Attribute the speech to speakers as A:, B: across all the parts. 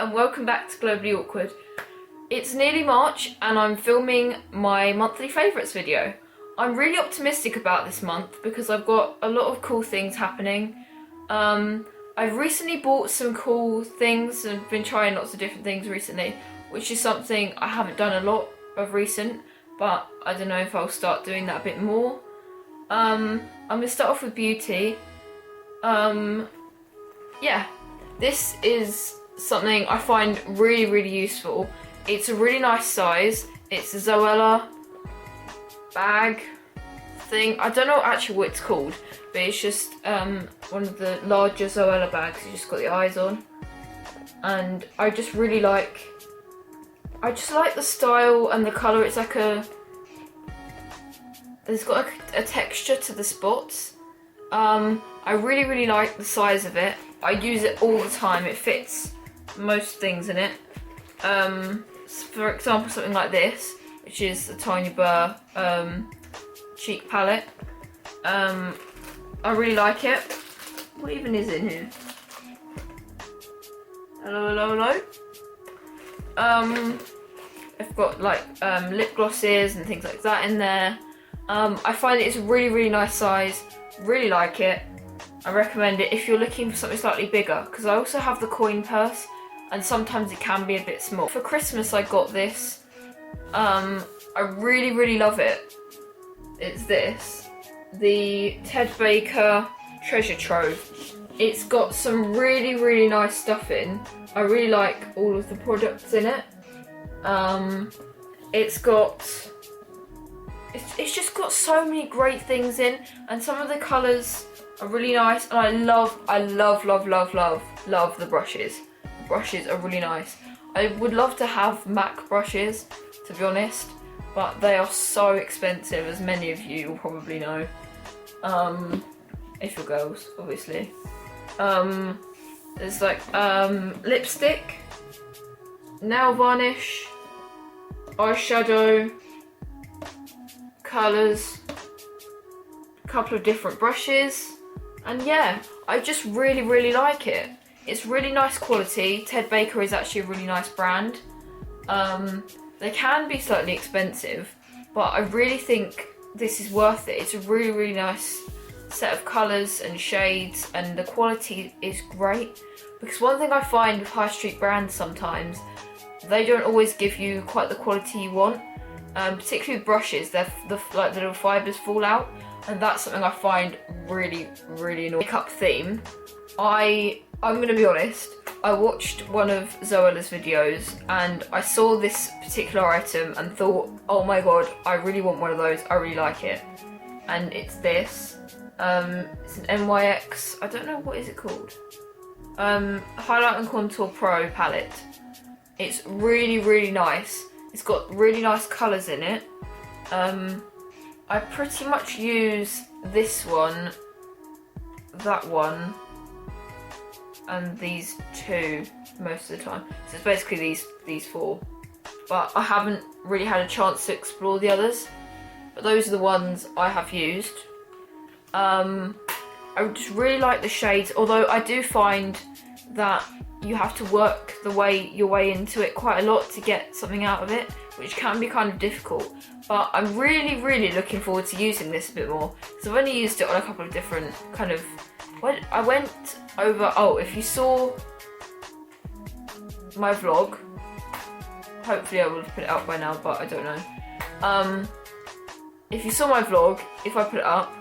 A: and welcome back to Globally Awkward. It's nearly March and I'm filming my monthly favourites video. I'm really optimistic about this month because I've got a lot of cool things happening. I've recently bought some cool things and been trying lots of different things recently, which is something I haven't done a lot of recent, but I don't know if I'll start doing that a bit more. I'm going to start off with beauty. Yeah, this is something I find really useful. It's a really nice size. It's a Zoella bag thing. I don't know actually what it's called, but it's just one of the larger Zoella bags. You just got the eyes on, and I just really like. I just like the style and the colour. It's like there's got a texture to the spots. I really like the size of it. I use it all the time. It fits most things in it. For example, something like this, which is the Tiny Burr cheek palette. I really like it. What even is in here? Hello. I've got like lip glosses and things like that in there. I find it's a really nice size. Really like it. I recommend it if you're looking for something slightly bigger, because I also have the coin purse and sometimes it can be a bit small. For Christmas I got this. I really love it. It's this. The Ted Baker Treasure Trove. It's got some really nice stuff in. I really like all of the products in it. It's just got so many great things in, and some of the colours are really nice, and I love the brushes. The brushes are really nice. I would love to have MAC brushes, to be honest, but they are so expensive, as many of you will probably know. If you're girls, obviously. There's like lipstick, nail varnish, eyeshadow, colours, a couple of different brushes, and yeah, I just really like it. It's really nice quality. Ted Baker is actually a really nice brand. They can be slightly expensive, but I really think this is worth it. It's a really nice set of colours and shades, and the quality is great, because one thing I find with high street brands sometimes, they don't always give you quite the quality you want. Particularly with brushes, the little fibres fall out, and that's something I find really annoying. Makeup theme. I'm gonna be honest, I watched one of Zoella's videos and I saw this particular item and thought, oh my god, I really want one of those, I really like it. And it's this. It's an NYX, I don't know, what is it called? Highlight and Contour Pro palette. It's really nice. It's got really nice colours in it. I pretty much use this one, that one, and these two most of the time. So it's basically these four. But I haven't really had a chance to explore the others. But those are the ones I have used. I just really like the shades, although I do find that you have to work your way into it quite a lot to get something out of it, which can be kind of difficult. But I'm really looking forward to using this a bit more, because I've only used it on a couple of different kind of. I went over. Oh, if you saw my vlog, hopefully I would have put it up by now, but I don't know. If you saw my vlog, if I put it up,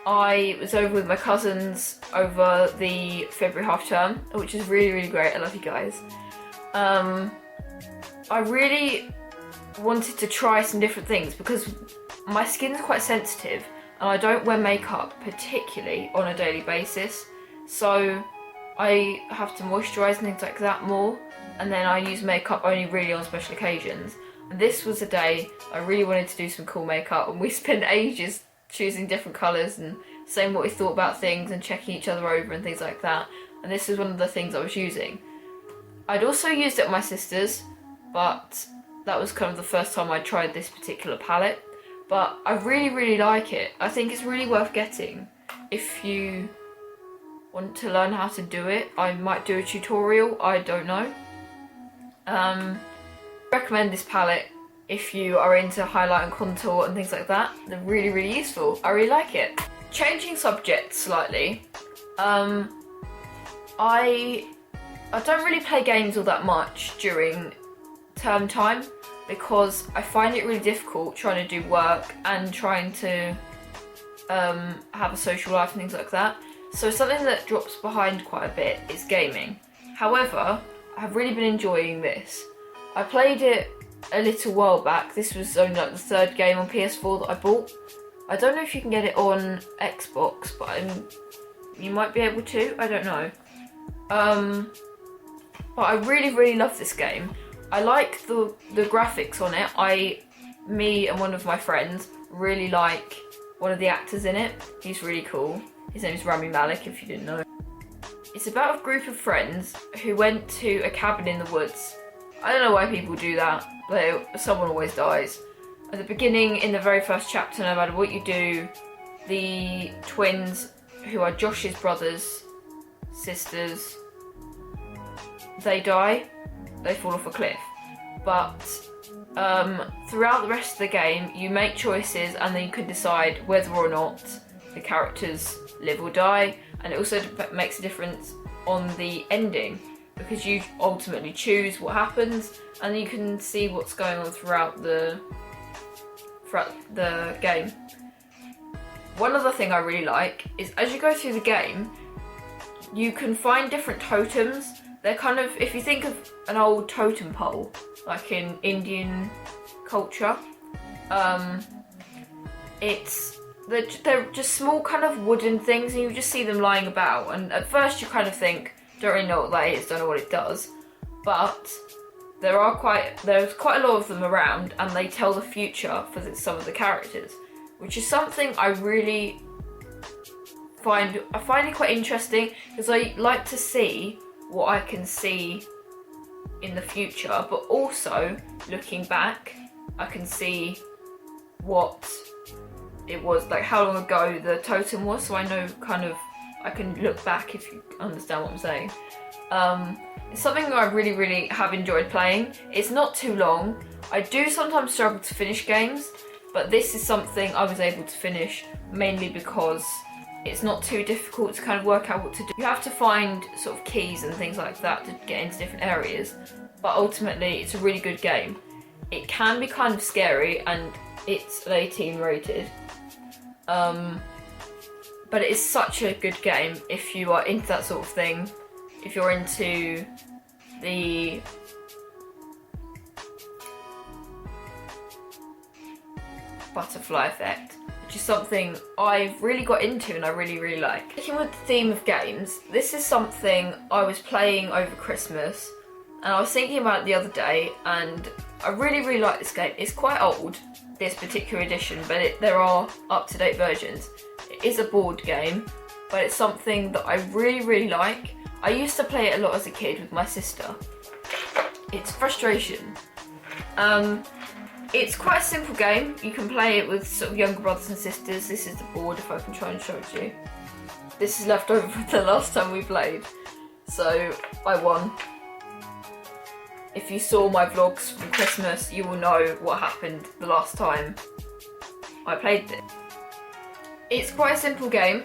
A: I was over with my cousins over the February half term, which is really great. I love you guys. I really wanted to try some different things because my skin's quite sensitive and I don't wear makeup particularly on a daily basis, so I have to moisturise and things like that more, and then I use makeup only really on special occasions. And this was a day I really wanted to do some cool makeup, and we spent ages choosing different colours and saying what we thought about things and checking each other over and things like that, and this is one of the things I was using. I'd also used it on my sister's, but that was kind of the first time I tried this particular palette. But I really like it. I think it's really worth getting if you want to learn how to do it. I might do a tutorial, I don't know. Recommend this palette if you are into highlight and contour and things like that. They're really, really useful. I really like it. Changing subjects slightly, I don't really play games all that much during term time because I find it really difficult trying to do work and trying to have a social life and things like that. So something that drops behind quite a bit is gaming. However, I've really been enjoying this. I played it a little while back. This was only like the third game on PS4 that I bought. I don't know if you can get it on Xbox, but you might be able to, I don't know. But I really, really love this game. I like the graphics on it. Me and one of my friends really like one of the actors in it. He's really cool. His name is Rami Malek, if you didn't know. It's about a group of friends who went to a cabin in the woods. I don't know why people do that, but someone always dies. At the beginning, in the very first chapter, no matter what you do, the twins, who are Josh's sisters, they die. They fall off a cliff. But throughout the rest of the game, you make choices and then you can decide whether or not the characters live or die, and it also makes a difference on the ending because you ultimately choose what happens and you can see what's going on throughout the game. One other thing I really like is as you go through the game, you can find different totems. They're kind of, if you think of an old totem pole, like in Indian culture, they're just small kind of wooden things and you just see them lying about, and at first you kind of think, don't really know what that is, don't know what it does, but there's quite a lot of them around and they tell the future for some of the characters, which is something I really find it quite interesting because I like to see what I can see in the future, but also looking back I can see what it was, like how long ago the totem was, so I know kind of, I can look back if you understand what I'm saying. It's something that I really, really have enjoyed playing. It's not too long. I do sometimes struggle to finish games, but this is something I was able to finish mainly because it's not too difficult to kind of work out what to do. You have to find sort of keys and things like that to get into different areas, but ultimately it's a really good game. It can be kind of scary and it's 18 rated, but it is such a good game if you are into that sort of thing. If you're into the butterfly effect, which is something I've really got into and I really, really like. Sticking with the theme of games, this is something I was playing over Christmas and I was thinking about it the other day and I really, really like this game. It's quite old, this particular edition, but there are up-to-date versions. It is a board game, but it's something that I really, really like. I used to play it a lot as a kid with my sister. It's Frustration. It's quite a simple game. You can play it with sort of younger brothers and sisters. This is the board, if I can try and show it to you. This is left over from the last time we played, so I won. If you saw my vlogs from Christmas, you will know what happened the last time I played it. It's quite a simple game.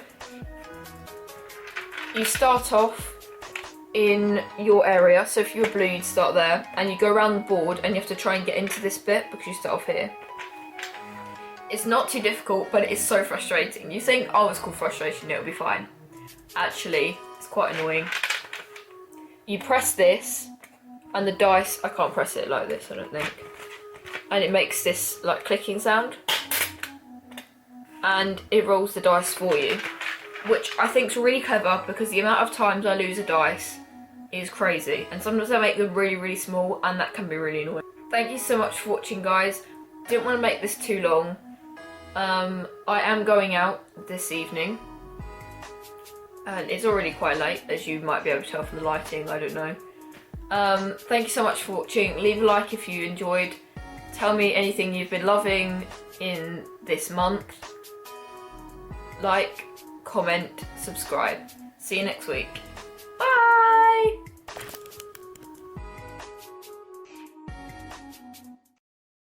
A: You start off in your area, so if you're blue you'd start there, and you go around the board and you have to try and get into this bit because you start off here. It's not too difficult, but it is so frustrating. You think, oh, it's called Frustration, it'll be fine. Actually, it's quite annoying. You press this and the dice, I can't press it like this, I don't think, and it makes this like clicking sound and it rolls the dice for you, which I think is really clever because the amount of times I lose a dice is crazy, and sometimes I make them really, really small and that can be really annoying. Thank you so much for watching, guys. Didn't want to make this too long. I am going out this evening and it's already quite late, as you might be able to tell from the lighting, I don't know. Thank you so much for watching. Leave a like if you enjoyed. Tell me anything you've been loving in this month. Like, comment, subscribe. See you next week. Bye!